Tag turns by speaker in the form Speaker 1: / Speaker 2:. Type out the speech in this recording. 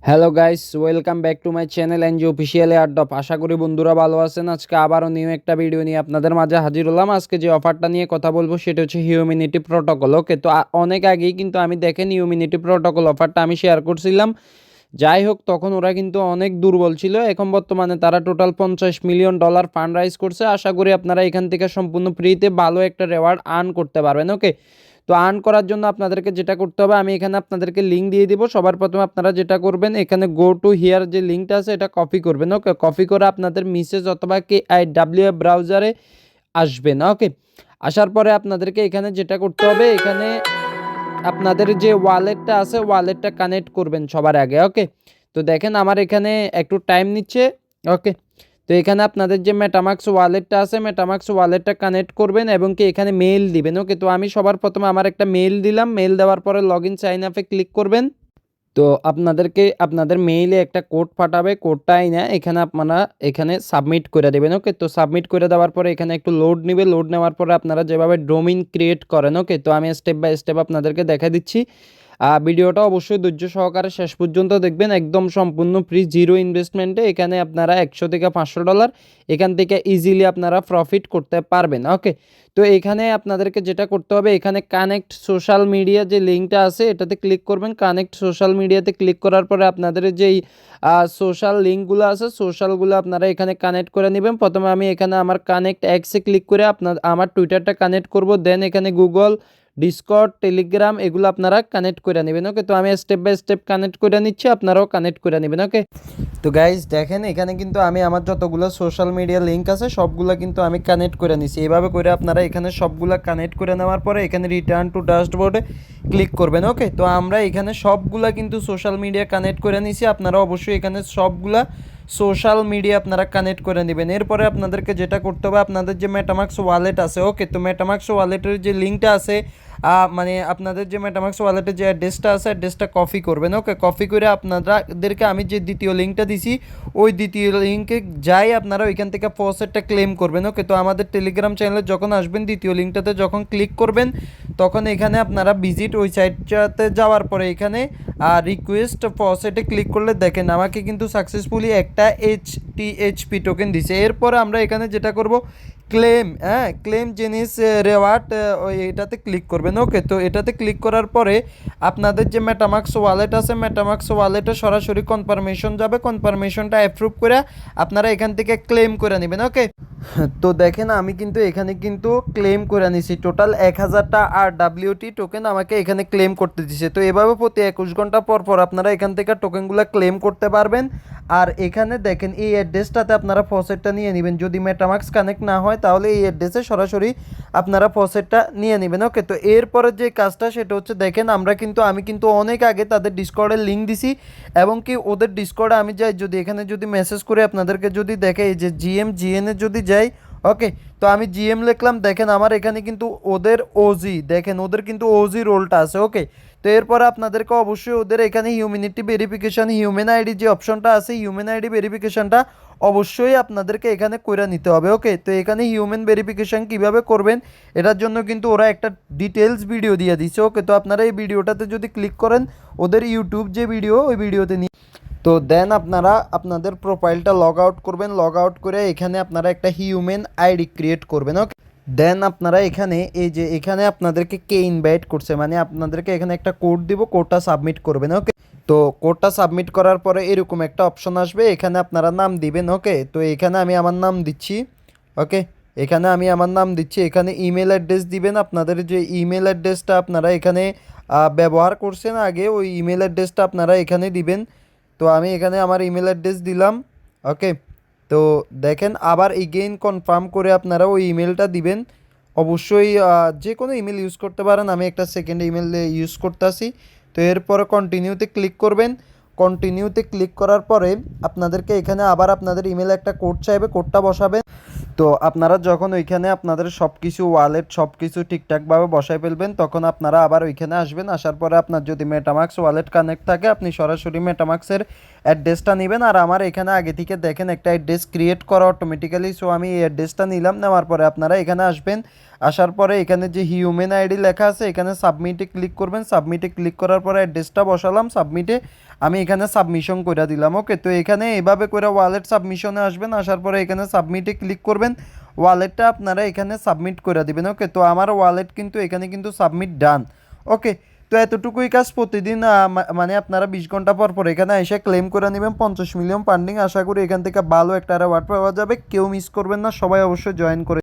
Speaker 1: Hello guys, welcome back to my channel NG official airdrop. আশা করি বন্ধুরা ভালো আছেন। আজকে আবারও নিউ একটা ভিডিও নিয়ে আপনাদের মাঝে হাজির হলাম। আজকে যে অফারটা নিয়ে কথা বলবো সেটা হচ্ছে হিউম্যানিটি প্রোটোকল। ওকে, তো অনেক আগেই কিন্তু আমি দেখেন হিউম্যানিটি প্রোটোকল অফারটা আমি শেয়ার করছিলাম। যাই হোক, তখন ওরা কিন্তু অনেক দুর্বল ছিল। এখন বর্তমানে তারা টোটাল $50 মিলিয়ন ফান্ড রাইজ করছে। আশা করি আপনারা এখান থেকে সম্পূর্ণ ফ্রিতে ভালো একটা রেওয়ার্ড আর্ন করতে পারবেন। ওকে, তো আর্ন করার জন্য আপনাদেরকে যেটা করতে হবে, আমি এখানে আপনাদেরকে লিঙ্ক দিয়ে দিব। সবার প্রথমে আপনারা যেটা করবেন, এখানে গো টু হিয়ার যে লিঙ্কটা আছে এটা কপি করবেন। ওকে, কপি করে আপনাদের মেসেজ অথবা কি ডাব্লিউ ব্রাউজারে আসবেন। ওকে, আসার পরে আপনাদেরকে এখানে যেটা করতে হবে, এখানে আপনাদের যে ওয়ালেটটা আছে ওয়ালেটটা কানেক্ট করবেন সবার আগে। ওকে, তো দেখেন আমার এখানে একটু টাইম নিচ্ছে। ওকে, তো এখানে আপনাদের যে মেটামাক্স ওয়ালেটটা আছে মেটামাক্স ওয়ালেটটা কানেক্ট করবেন এবং কি এখানে মেইল দিবেন। ওকে, তো আমি সবার প্রথমে আমার একটা মেইল দিলাম। মেইল দেওয়ার পরে লগ ইন সাইন আপে ক্লিক করবেন। তো আপনাদেরকে আপনাদের মেইলে একটা কোড পাঠাবে। কোডটাই না এখানে আপনারা এখানে সাবমিট করে দেবেন। ওকে, তো সাবমিট করে দেওয়ার পরে এখানে একটু লোড নেবে। লোড নেওয়ার পরে আপনারা যেভাবে ডোমিন ক্রিয়েট করেন, ওকে, তো আমি স্টেপ বাই স্টেপ আপনাদেরকে দেখা দিচ্ছি। ভিডিওটা অবশ্যই ধৈর্য সহকারে শেষ পর্যন্ত দেখবেন, একদম সম্পূর্ণ ফ্রি, জিরো ইনভেস্টমেন্টে। এখানে আপনারা 100 থেকে $500 এখান থেকে ইজিলি আপনারা প্রফিট করতে পারবেন। ওকে, তো এখানে আপনাদেরকে যেটা করতে হবে, এখানে কানেক্ট সোশ্যাল মিডিয়া যে লিঙ্কটা আছে এটাতে ক্লিক করবেন। কানেক্ট সোশ্যাল মিডিয়াতে ক্লিক করার পরে আপনাদের যেই সোশ্যাল লিঙ্কগুলো আছে সোশ্যালগুলো আপনারা এখানে কানেক্ট করে নেবেন। প্রথমে আমি এখানে আমার কানেক্ট এক্সে ক্লিক করে আমার টুইটারটা কানেক্ট করব। দেন এখানে গুগল, ডিসকর্ড, টেলিগ্রাম এগুলো আপনারা কানেক্ট করে নেবেন। ওকে, তো আমি স্টেপ বাই স্টেপ কানেক্ট করে নিচ্ছি, আপনারাও কানেক্ট করে নেবেন। ওকে, তো গাইজ দেখেন এখানে কিন্তু আমি আমার যতগুলো সোশ্যাল মিডিয়া লিঙ্ক আছে সবগুলো কিন্তু আমি কানেক্ট করে নিছি। এইভাবে করে আপনারা এখানে সবগুলা কানেক্ট করে নেওয়ার পরে এখানে রিটার্ন টু ড্যাশবোর্ডে ক্লিক করবেন। ওকে, তো আমরা এখানে সবগুলা কিন্তু সোশ্যাল মিডিয়া কানেক্ট করে নিছি। আপনারা অবশ্যই এখানে সবগুলা সোশ্যাল মিডিয়া আপনারা কানেক্ট করে নেবেন। এরপরে আপনাদেরকে যেটা করতে হবে, আপনাদের যে মেটামাক্স ওয়ালেট আছে, ওকে, তো মেটামাক্স ওয়ালেটের যে লিঙ্কটা আছে মানে আপনাদের যে মেটামাক্স ওয়ালেটের যে অ্যাড্রেসটা আছে অ্যাড্রেসটা কপি করবেন। ওকে, কপি করে আপনাদেরকে আমি যে দ্বিতীয় লিঙ্কটা দিছি ওই দ্বিতীয় লিঙ্কে যাই আপনারা ওইখান থেকে ফসেটটা ক্লেম করবেন। ওকে, তো আমাদের টেলিগ্রাম চ্যানেলে যখন আসবেন দ্বিতীয় লিঙ্কটাতে যখন ক্লিক করবেন তখন এখানে আপনারা ভিজিট ওই সাইটটাতে যাওয়ার পরে এখানে রিকোয়েস্ট ফসেটে ক্লিক করলে দেখেন আমাকে কিন্তু সাকসেসফুলি একটা HTHP টোকেন দিছে। এরপরে আমরা এখানে যেটা করব, ক্লেম জিনিস রেওয়ার্ড এটাতে ক্লিক করবেন। ওকে, তো এটাতে ক্লিক করার পরে আপনাদের যে মেটামাক্স ওয়ালেট আছে মেটামাক্স ওয়ালেটে সরাসরি কনফার্মেশন যাবে। কনফার্মেশনটা অ্যাপ্রুভ করে আপনারা এখান থেকে ক্লেম করে নেবেন। ওকে, তো দেখেন আমি কিন্তু এখানে কিন্তু ক্লেম করে নিছি টোটাল 1000টা RWT টোকেন আমাকে এখানে ক্লেম করতে দিছে। তো এভাবে প্রতি 21 ঘন্টা পর পর আপনারা এখান থেকে টোকেনগুলো ক্লেম করতে পারবেন। আর এখানে দেখেন এই অ্যাড্রেসটাতে আপনারা ফসেটটা নিয়ে নেবেন। যদি মেটামাক্স কানেক্ট না হয় তাহলে এই অ্যাড্রেসে সরাসরি আপনারা ফসেটটা নিয়ে নেবেন। ওকে, তো এরপরে যে কাজটা সেটা হচ্ছে দেখেন আমি কিন্তু অনেক আগে তাদের ডিসকর্ডের লিঙ্ক দিছি এবং কি ওদের ডিসকর্ডে আমি যাই, যদি এখানে যদি মেসেজ করে আপনাদেরকে যদি দেখে এই যে GM যদি যাই, ওকে, তো আমি GM লিখলাম। দেখেন আমার এখানে কিন্তু ওদের ওজি, দেখেন ওদের কিন্তু ওজি রোলটা আছে। ওকে, তো এরপরে আপনাদেরকে অবশ্যই ওদের এখানে হিউম্যানিটি ভেরিফিকেশন হিউম্যান আইডি যে অপশনটা আছে হিউম্যান আইডি ভেরিফিকেশনটা অবশ্যই আপনাদেরকে এখানে করে নিতে হবে। ওকে, তো এখানে হিউম্যান ভেরিফিকেশন কিভাবে করবেন এটার জন্য কিন্তু ওরা একটা ডিটেলস ভিডিও দিয়ে দিচ্ছে। ওকে, তো আপনারা এই ভিডিওটাতে যদি ক্লিক করেন ওদের ইউটিউব যে ভিডিও ওই ভিডিওতে নিয়ে, তো দেন আপনারা আপনাদের প্রোফাইলটা লগ আউট করবেন। লগ আউট করে এখানে আপনারা একটা হিউম্যান আইডি ক্রিয়েট করবেন। ওকে, দেন আপনারা এখানে এই যে এখানে আপনাদেরকে কে ইনভাইট করছে মানে আপনাদেরকে এখানে একটা কোড দিব, কোডটা সাবমিট করবেন। ওকে, তো কোডটা সাবমিট করার পরে এরকম একটা অপশন আসবে, এখানে আপনারা নাম দিবেন। ওকে, তো এখানে আমি আমার নাম দিচ্ছি। ওকে, এখানে আমি আমার নাম দিচ্ছি। এখানে ইমেল অ্যাড্রেস দিবেন। আপনাদের যে ইমেল অ্যাড্রেসটা আপনারা এখানে ব্যবহার করছেন আগে ওই ইমেল অ্যাড্রেসটা আপনারা এখানে দিবেন। তো আমি এখানে আমার ইমেল অ্যাড্রেস দিলাম। ওকে, তো দেখেন আবার এগেইন কনফার্ম করে আপনারা ওই ইমেলটা দিবেন। অবশ্যই যে কোনো ইমেল ইউজ করতে পারেন, আমি একটা সেকেন্ড ইমেল ইউজ করতেছি। তো এরপরে কন্টিনিউতে ক্লিক করবেন। কন্টিনিউতে ক্লিক করার পরে আপনাদেরকে এখানে আবার আপনাদের ইমেলে একটা কোড চাইবে, কোডটা বসাবেন। তো আপনারা যখন ওইখানে আপনাদের সব কিছু ওয়ালেট সব কিছু ঠিকঠাকভাবে বসায় ফেলবেন তখন আপনারা আবার ওইখানে আসবেন। আসার পরে আপনার যদি মেটামাক্স ওয়ালেট কানেক্ট থাকে আপনি সরাসরি মেটামাক্সের অ্যাড্রেসটা নেবেন। আর আমার এখানে আগে থেকে দেখেন একটা অ্যাড্রেস ক্রিয়েট করা অটোমেটিক্যালি, সো আমি এই অ্যাড্রেসটা নিলাম। নেওয়ার পরে আপনারা এখানে আসবেন। আসার পরে এখানে যে হিউম্যান আইডি লেখা আছে এখানে সাবমিটে ক্লিক করবেন। সাবমিটে ক্লিক করার পরে অ্যাড্রেসটা বসালাম সাবমিটে।
Speaker 2: আমি এখানে সাবমিশন করে দিলাম। ওকে, তো এখানে এভাবে করে ওয়ালেট সাবমিশনে আসবেন, আসার পরে এখানে সাবমিটে ক্লিক করবেন, ওয়ালেটটা আপনারা এখানে সাবমিট করে দিবেন। ওকে, তো আমার ওয়ালেট কিন্তু এখানে কিন্তু সাবমিট ডান। ওকে, তো এতটুকুই কাজ প্রতিদিন মানে আপনারা 20 ঘন্টা পর পর এখানে এসে ক্লেম করে নেবেন 50 মিলিয়ন ফান্ডিং। আশা করি এখান থেকে ভালো একটা রেওয়ার্ড পাওয়া যাবে, কেউ মিস করবেন না, সবাই অবশ্যই জয়েন করে